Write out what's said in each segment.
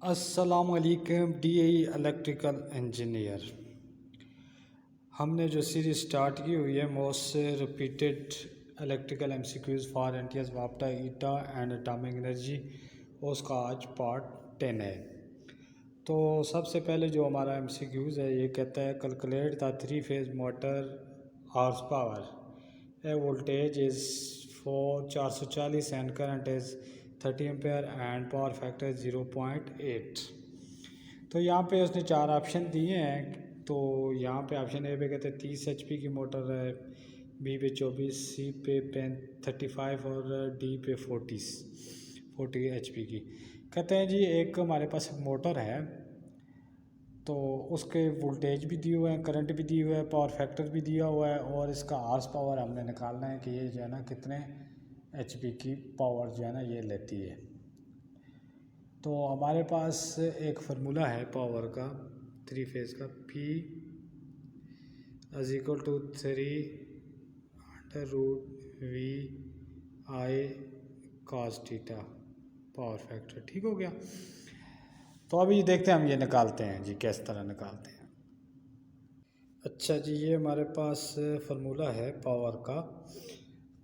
अस्सलामुअलैकुम electrical engineer. हमने जो सीरीज स्टार्ट की हुई है most repeated electrical MCQs for NTS वाप्टा ईटा एंड एटॉमिक एनर्जी, उसका आज पार्ट 10 है। तो सबसे पहले जो हमारा एमसीक्यूज है ये कहता है calculate the 3 phase motor horse power A voltage is for 440 and current is 30 ampere and power factor 0.8। तो यहाँ पे उसने 4 ऑप्शन दिए हैं। तो यहाँ पे ऑप्शन ए पे कहते हैं 30 एचपी की मोटर है, बी पे 24, सी पे 35 और डी पे 40 एचपी की। कहते हैं जी एक हमारे पास मोटर है तो उसके वोल्टेज भी दिए हुए हैं, करंट भी दिए हुए हैं, पावर फैक्टर भी दिया हुआ है और इसका हॉर्स पावर हमने निकालना है कि ये जो है ना कितने एचपी की पावर जो है ना ये लेती है। तो हमारे पास एक फार्मूला है पावर का 3 फेज़ का, P = 3/√VI cos theta power factor. ठीक हो गया। तो अभी देखते हैं हम ये निकालते हैं जी, किस तरह निकालते हैं। अच्छा जी, ये हमारे पास फार्मूला है पावर का।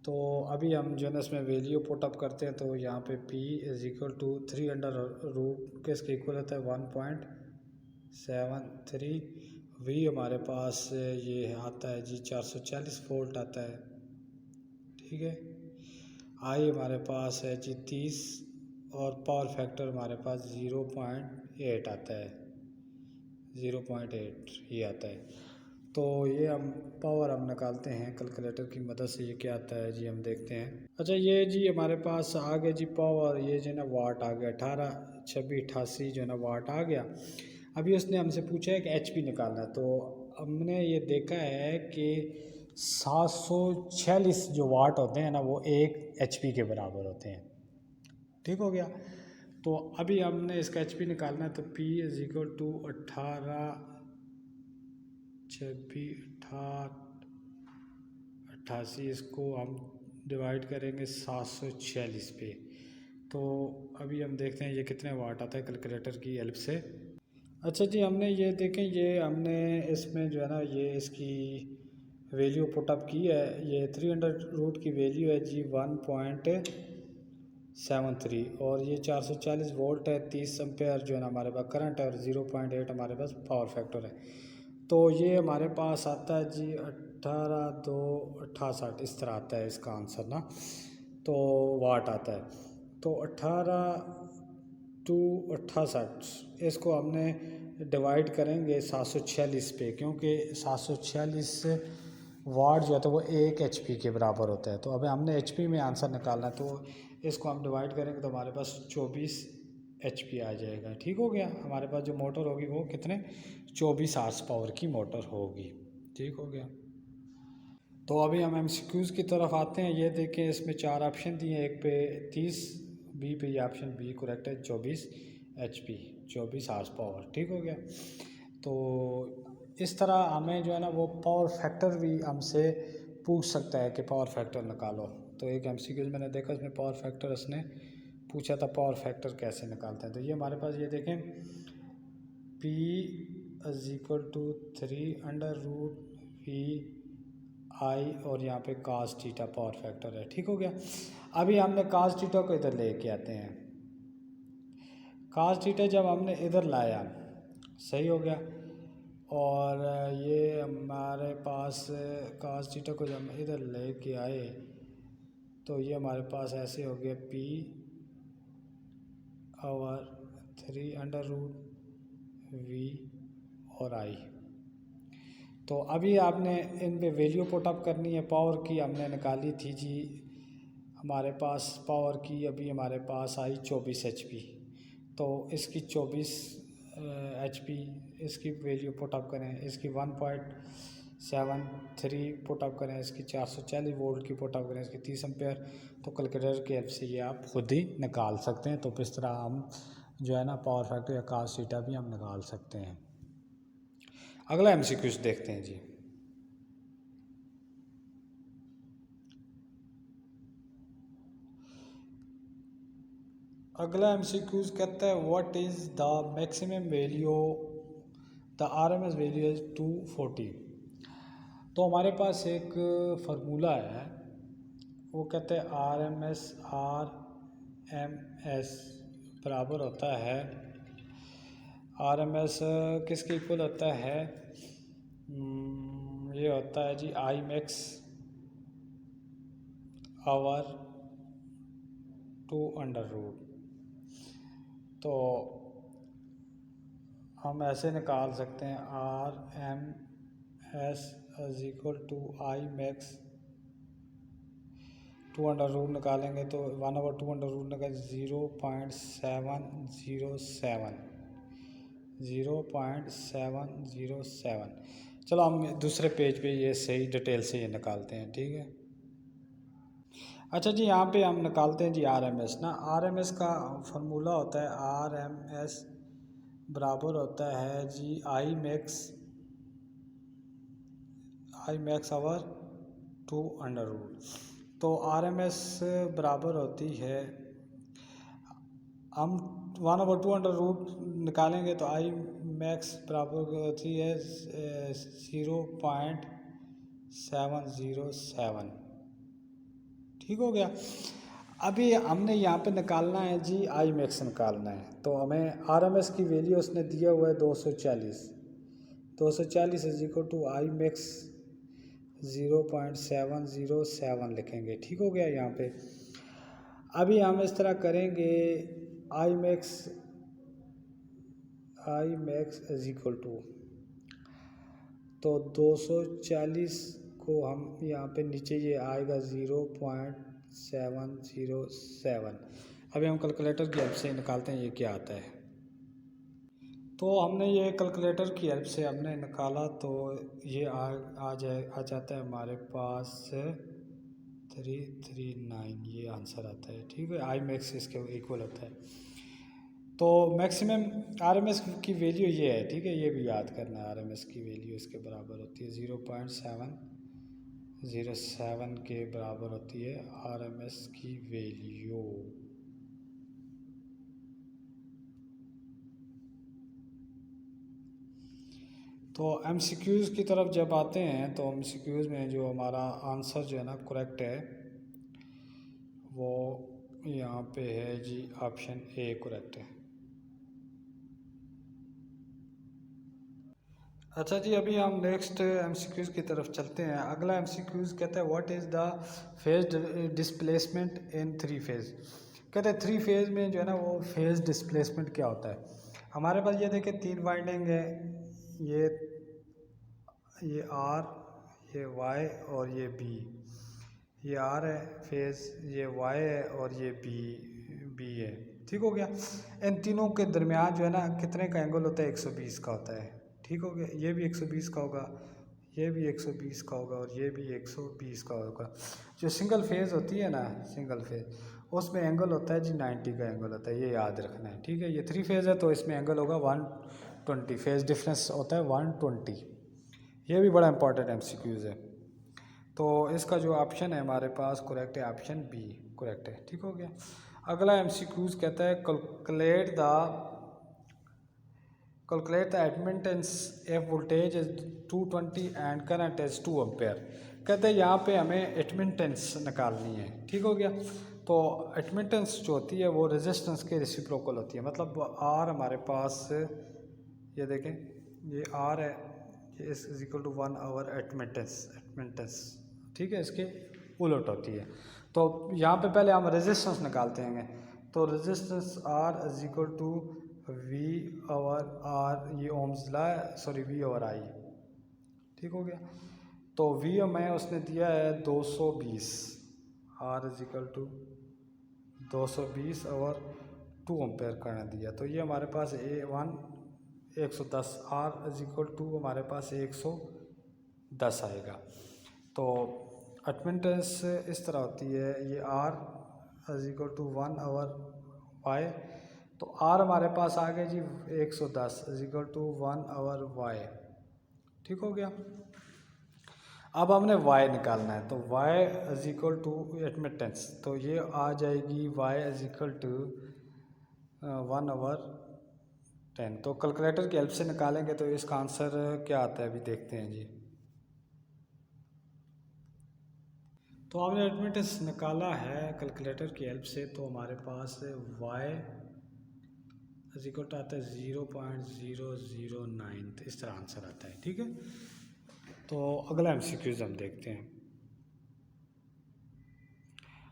तो अभी हम जो है ना इसमें वैल्यू पुट अप करते हैं। तो यहाँ पे P = 3/√, किसके इक्वल होता है 1.73। V हमारे पास ये आता है जी 440 वोल्ट आता है। ठीक है। I हमारे पास है जी 30 और पावर फैक्टर हमारे पास 0.8 आता है, 0.8 ये आता है। तो ये हम पावर हम निकालते हैं कैलकुलेटर की मदद से। ये क्या आता है जी हम देखते हैं। अच्छा ये जी हमारे पास आ गया जी पावर, ये जो है ना वाट आ गया 18 26 88 जो है ना वाट आ गया। अभी उसने हमसे पूछा है कि एचपी निकालना है। तो हमने ये देखा है कि 746 जो वाट होते हैं ना वो 1 एचपी के बराबर होते हैं। ठीक हो गया। तो अभी हमने इसका एचपी निकालना है। तो P = 18 26 88, इसको हम डिवाइड करेंगे 746 पे। तो अभी हम देखते हैं ये कितने वाट आता है कैलकुलेटर की हेल्प से। अच्छा जी, हमने ये देखें, ये हमने इसमें जो है ना ये इसकी वैल्यू पुटअप की है। ये 300 की वैल्यू है जी 1.73 और ये 440 वोल्ट है, 30 एम्पेयर जो है ना हमारे पास करंट है और 0.8 हमारे पास पावर फैक्टर है। तो ये हमारे पास आता है जी 18,268 इस तरह आता है इसका आंसर ना। तो वाट आता है। तो 18,268 इसको हमने डिवाइड करेंगे 746 पे, क्योंकि 746 वाट जो है तो वो 1 एचपी के बराबर होता है। तो अब हमने एचपी में आंसर निकालना है। तो इसको हम डिवाइड करेंगे तो हमारे पास 24 एचपी आ जाएगा। ठीक हो गया। हमारे पास जो मोटर होगी वो कितने 24 हॉर्स पावर की मोटर होगी। ठीक हो गया। तो अभी हम एमसीक्यूज़ की तरफ आते हैं। ये देखें इसमें 4 ऑप्शन दिए हैं, एक पे 30, बी पे ये ऑप्शन बी करेक्ट है 24 एचपी 24 हॉर्स पावर। ठीक हो गया। तो इस तरह हमें जो है ना वो पावर फैक्टर भी हमसे पूछ सकता है कि पावर फैक्टर निकालो। तो एक एमसीक्यूज़ मैंने देखा इसमें पावर फैक्टर इसने पूछा था, पावर फैक्टर कैसे निकालते हैं। तो ये हमारे पास ये देखें P = 3/√VI और यहाँ पे cos थीटा पावर फैक्टर है। ठीक हो गया। अभी हमने cos थीटा को इधर लेके आते हैं। cos थीटा जब हमने इधर लाया सही हो गया। और ये हमारे पास cos थीटा को जब हम इधर लेके आए तो ये हमारे पास ऐसे हो गया P/3/√V और I। तो अभी आपने इन पे वैल्यू पुट अप करनी है। पावर की हमने निकाली थी जी, हमारे पास पावर की अभी हमारे पास आई 24 एचपी। तो इसकी 24 एचपी इसकी वैल्यू पुट अप करें, इसकी 1.73 पुट अप करें, इसकी 440 वोल्ट की पुट अप करें, इसकी 30 एम्पेयर। तो कैलकुलेटर की हेल्प से ये आप खुद ही निकाल सकते हैं। तो इस तरह हम जो है ना पावर फैक्टर या cos थीटा भी हम निकाल सकते हैं। अगला एमसीक्यूज़ देखते हैं जी। अगला MCQs कहता है what is the maximum value, the RMS value is 240। तो हमारे पास एक फार्मूला है, वो कहते हैं RMS बराबर होता है, RMS किसके इक्वल होता है, ये होता है जी I max आवर 2√। तो हम ऐसे निकाल सकते हैं RMS is equal to I max 2√, निकालेंगे तो 1/2 निकाल 0.707। चलो हम दूसरे पेज पे ये सही डिटेल से ये निकालते हैं, ठीक है। अच्छा जी, यहाँ पे हम निकालते हैं जी RMS ना। RMS का फार्मूला होता है RMS बराबर होता है जी I max आवर 2√। तो RMS बराबर होती है, हम 1/2 निकालेंगे तो I max बराबर होती है 0.707। ठीक हो गया। अभी हमने यहाँ पे निकालना है जी I max निकालना है, तो हमें RMS की वैल्यू उसने दिया हुआ है 240 is equal to I max 0.707 लिखेंगे। ठीक हो गया। यहाँ पे अभी हम इस तरह करेंगे I max is equal to, तो 240 को हम यहाँ पे नीचे ये आएगा 0.707। अभी हम कैलकुलेटर की हेल्प से निकालते हैं ये क्या आता है। तो हमने ये कैलकुलेटर की हेल्प से हमने निकाला, तो ये आ जाता है हमारे पास 339, ये आंसर आता है। ठीक है, I max इसके इक्वल होता है। तो मैक्सिमम RMS की वैल्यू ये है, ठीक है, ये भी याद करना है। RMS की वैल्यू इसके बराबर होती है 0.707 के बराबर होती है RMS की वैल्यू। तो MCQs की तरफ जब आते हैं तो MCQs में जो हमारा आंसर जो है ना करेक्ट है, वो यहाँ पे है जी ऑप्शन A करेक्ट है। अच्छा जी, अभी हम नेक्स्ट MCQs की तरफ चलते हैं। अगला MCQs कहता है what is the phase displacement in 3 phase. कहते हैं 3 फेज में जो है ना वो फेज डिस्प्लेसमेंट क्या होता है। हमारे पास ये देखें 3 वाइंडिंग है, ये R, ये Y और ये B। ये R है फेज, ये Y है और ये B है। ठीक हो गया। इन तीनों के दरमियान जो है ना कितने का एंगल होता है, 120 का होता है। ठीक हो गया। ये भी 120 का होगा, ये भी 120 का होगा और ये भी 120 का होगा। जो सिंगल फेज होती है ना, सिंगल फेज, उसमें एंगल होता है जी 90 का एंगल होता है, ये याद रखना है। ठीक है, ये 3 फेज है तो इसमें एंगल होगा 120, फेज डिफरेंस होता है 120। ये भी बड़ा इंपॉर्टेंट MCQs है। तो इसका जो ऑप्शन है हमारे पास करेक्ट है, ऑप्शन B करेक्ट है। ठीक हो गया। अगला MCQs कहता है calculate the admittance if voltage is 220 and current is 2 ampere. कहते हैं यहाँ पे हमें एडमिटेंस निकालनी है। ठीक हो गया। तो एडमिटेंस जो होती है वो रेजिस्टेंस के रेसिप्रोकल होती है। मतलब R हमारे पास, ये देखें, ये R है, ये is equal to 1 over admittance. ठीक है, इसके उलट होती है। तो यहाँ पे पहले हम रेजिस्टेंस निकालते हैं। तो resistance R is equal to V over R, ये ओम्स ला है, सॉरी V ओवर I। ठीक हो गया। तो V में उसने दिया है 220, R is equal to 220 over 2 ampere करना दिया। तो ये हमारे पास 110, R इज इक्वल टू हमारे पास 110 आएगा। तो एडमिटेंस इस तरह होती है, ये R is equal to 1 over Y। तो R हमारे पास आ गया जी 110 is equal to 1 over Y। ठीक हो गया। अब हमने Y निकालना है, तो Y is equal to admittance, तो ये आ जाएगी Y इज इक्वल टू 1/10। तो कैलकुलेटर की हेल्प से निकालेंगे तो इसका आंसर क्या आता है, अभी देखते हैं जी। तो आपने एडमिटेंस निकाला है कैलकुलेटर की हेल्प से, तो हमारे पास y आता है 0.009, तो इस तरह आंसर आता है। ठीक है, तो अगला MCQs हम देखते हैं।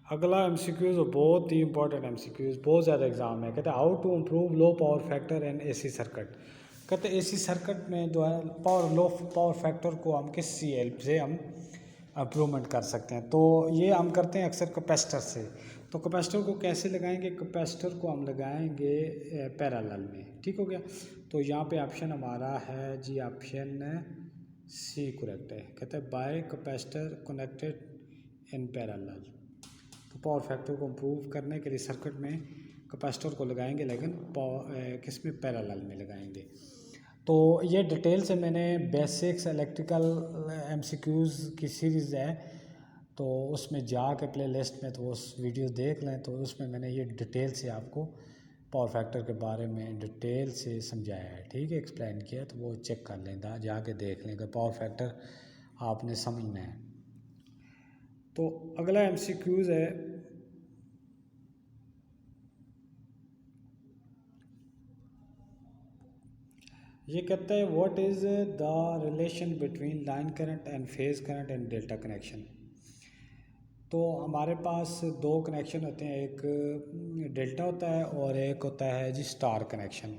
अगला MCQs बहुत ही इंपॉर्टेंट MCQs, बहुत ज़्यादा एग्जाम है। कहते हैं how to improve low power factor in AC circuit. कहते हैं AC सर्किट में जो है लो पावर फैक्टर को हम किस हेल्प से हम इम्प्रूवमेंट कर सकते हैं। तो ये हम करते हैं अक्सर कैपेसिटर से। तो कैपेसिटर को कैसे लगाएंगे, कैपेसिटर को हम लगाएंगे पैरेलल में। ठीक हो गया, तो यहाँ पे ऑप्शन हमारा है जी, ऑप्शन C करेक्ट है। कहते हैं by capacitor connected in parallel. तो पावर फैक्टर को इम्प्रूव करने के लिए सर्किट में कैपेसिटर को लगाएंगे, लेकिन किस में, पैरेलल में लगाएंगे। तो ये डिटेल से मैंने बेसिक्स इलेक्ट्रिकल MCQs की सीरीज़ है, तो उसमें जाके प्ले लिस्ट में तो उस वीडियो देख लें। तो उसमें मैंने ये डिटेल से आपको पावर फैक्टर के बारे में डिटेल से समझाया है। ठीक है, एक्सप्लेन किया, तो वो चेक कर लें, जाके देख लें कि पावर फैक्टर आपने समझना है। तो अगला MCQs है, ये कहता है what is the relation between line current and phase current and delta connection. तो हमारे पास दो कनेक्शन होते हैं, एक डेल्टा होता है और एक होता है जी स्टार कनेक्शन।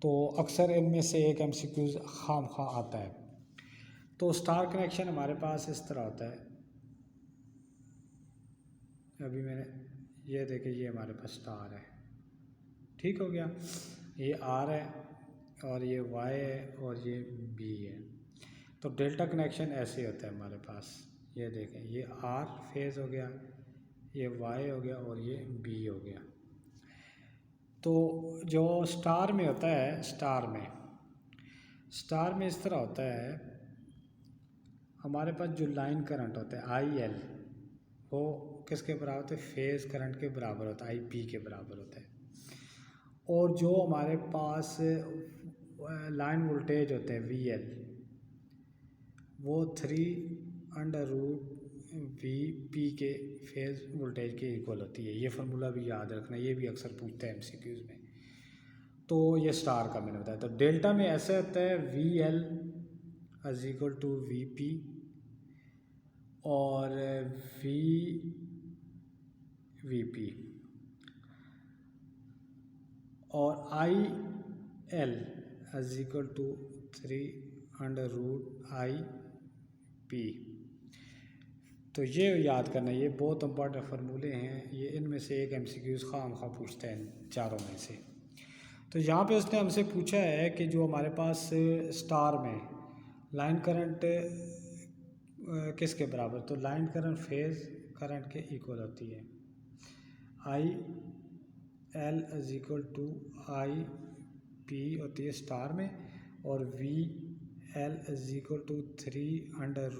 तो अक्सर इनमें से एक MCQs खामखा आता है। तो स्टार कनेक्शन हमारे पास इस तरह होता है, अभी मैंने ये देखे, ये हमारे पास स्टार है। ठीक हो गया, ये R है और ये Y है और ये B है। तो डेल्टा कनेक्शन ऐसे होता है हमारे पास, ये देखें, ये R फेज़ हो गया, ये Y हो गया और ये B हो गया। तो जो स्टार में होता है, स्टार में इस तरह होता है, हमारे पास जो लाइन करंट होता है IL, वो किसके बराबर होता है, फेज़ करंट के बराबर होता है, IP के बराबर होता है। और जो हमारे पास लाइन वोल्टेज होते हैं VL, वो 3√VP के फेज़ वोल्टेज के इक्वल होती है। ये फार्मूला भी याद रखना, ये भी अक्सर पूछता है MCQs में। तो ये स्टार का मैंने बताया। तो डेल्टा में ऐसे होता है VL = VP और VP और IL = 3√IP। तो ये याद करना, ये बहुत इंपॉर्टेंट फार्मूले हैं। ये इनमें से एक MCQs खामखा पूछता है चारों में से। तो यहाँ पे उसने हमसे पूछा है कि जो हमारे पास स्टार में लाइन करंट किसके बराबर, तो लाइन करंट फेज़ करंट के इक्वल होती है। IL = IP होती है स्टार में, और VL =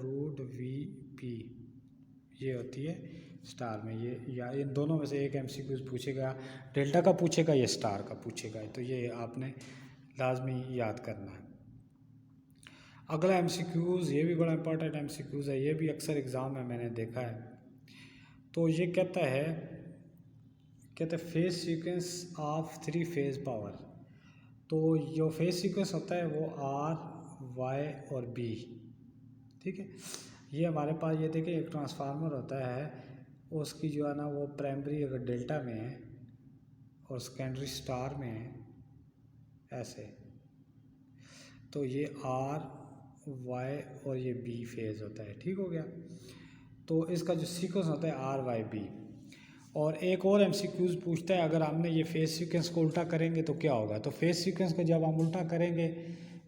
3√VP ये होती है स्टार में। ये या इन दोनों में से एक MCQs पूछेगा, डेल्टा का पूछेगा या स्टार का पूछेगा, तो ये आपने लाजमी याद करना है। अगला MCQs, ये भी बड़ा इंपॉर्टेंट MCQs है, ये भी अक्सर एग्ज़ाम में मैंने देखा है। तो ये कहता है phase sequence of 3 phase power. तो जो फेज सीक्वेंस होता है वो R, Y और B। ठीक है, ये हमारे पास, ये देखिए, एक ट्रांसफार्मर होता है, उसकी जो है ना वो प्राइमरी अगर डेल्टा में है और सेकेंडरी स्टार में है, ऐसे। तो ये R, Y और ये B फेज़ होता है। ठीक हो गया, तो इसका जो सीक्वेंस होता है R, Y, B। और एक और MCQs पूछता है, अगर हमने ये फेज़ सीक्वेंस को उल्टा करेंगे तो क्या होगा। तो फेज़ सीक्वेंस को जब हम उल्टा करेंगे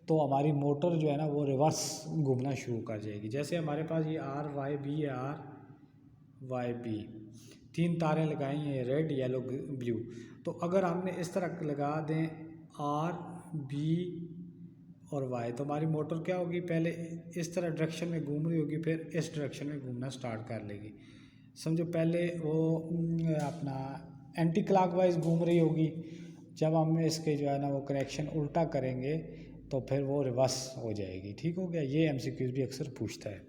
तो हमारी मोटर जो है ना वो रिवर्स घूमना शुरू कर जाएगी। जैसे हमारे पास ये R, Y, B है, R, Y, B 3 तारें लगाई हैं, रेड, येलो, ब्लू। तो अगर हमने इस तरह लगा दें R, B और Y, तो हमारी मोटर क्या होगी, पहले इस तरह डायरेक्शन में घूम रही होगी, फिर इस डायरेक्शन में घूमना स्टार्ट कर लेगी। समझो पहले वो अपना एंटी क्लॉकवाइज घूम रही होगी, जब हम इसके जो है ना वो करेक्शन उल्टा करेंगे तो फिर वो रिवर्स हो जाएगी। ठीक हो गया, ये एमसीक्यूज़ भी अक्सर पूछता है।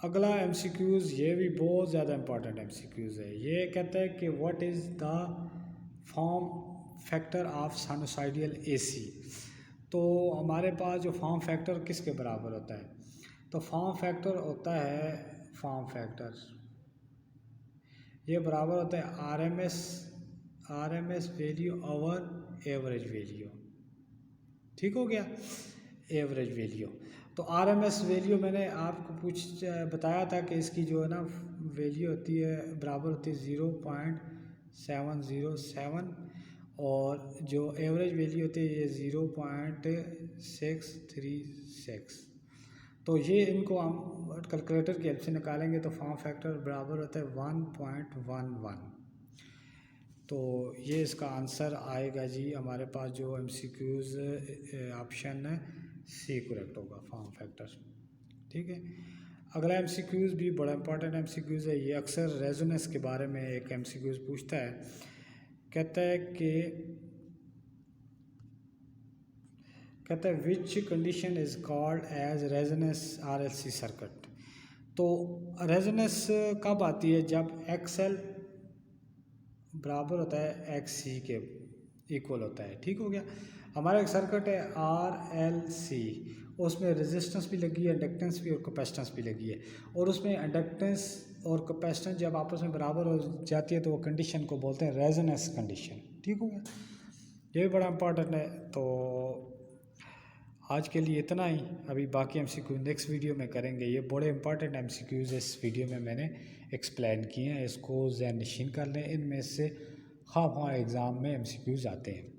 अगला एमसीक्यूज़, ये भी बहुत ज़्यादा इंपॉर्टेंट एमसीक्यूज़ है। ये कहता है कि what is the form factor of sinusoidal AC. तो हमारे पास जो फॉर्म फैक्टर किसके बराबर होता है, तो फॉर्म फैक्टर होता है, फॉर्म फैक्टर ये बराबर होता है RMS value over average value. ठीक हो गया, एवरेज वैल्यू। तो आरएमएस वैल्यू मैंने आपको बताया था कि इसकी जो है ना वैल्यू होती है बराबर होती है 0.707 और जो एवरेज वैल्यू होती है ये 0.636। तो ये इनको हम कैलकुलेटर की हेल्प से निकालेंगे तो फॉर्म फैक्टर बराबर होता है 1.11। तो ये इसका आंसर आएगा जी हमारे पास जो एमसीक्यूज़ ऑप्शन है सी करेक्ट होगा, फॉर्म फैक्टर। ठीक है, अगला एमसीक्यूज़ भी बड़ा इंपॉर्टेंट एमसीक्यूज़ है। ये अक्सर रेजोनेंस के बारे में एक एमसीक्यूज़ पूछता है। कहता है which condition is called as resonance RLC circuit. तो रेजोनेंस कब आती है, जब एक्सएल बराबर होता है एक्स सी के इक्वल होता है। ठीक हो गया, हमारा एक सर्किट है आर एल सी, उसमें रेजिस्टेंस भी लगी है, इंडक्टेंस भी और कैपेसिटेंस भी लगी है, और उसमें इंडक्टेंस और कैपेसिटेंस जब आपस में बराबर हो जाती है तो वो कंडीशन को बोलते हैं रेजोनेंस कंडीशन। ठीक हो गया, ये भी बड़ा इंपॉर्टेंट है। तो आज के लिए इतना ही, अभी बाकी एमसीक्यू नेक्स्ट वीडियो में करेंगे। ये बड़े इंपॉर्टेंट एमसीक्यूज़ इस वीडियो में मैंने एक्सप्लेन किए हैं, इसको ज़हन नशीन कर लें, इनमें से हाँ एग्ज़ाम में एमसीक्यूज़ आते हैं।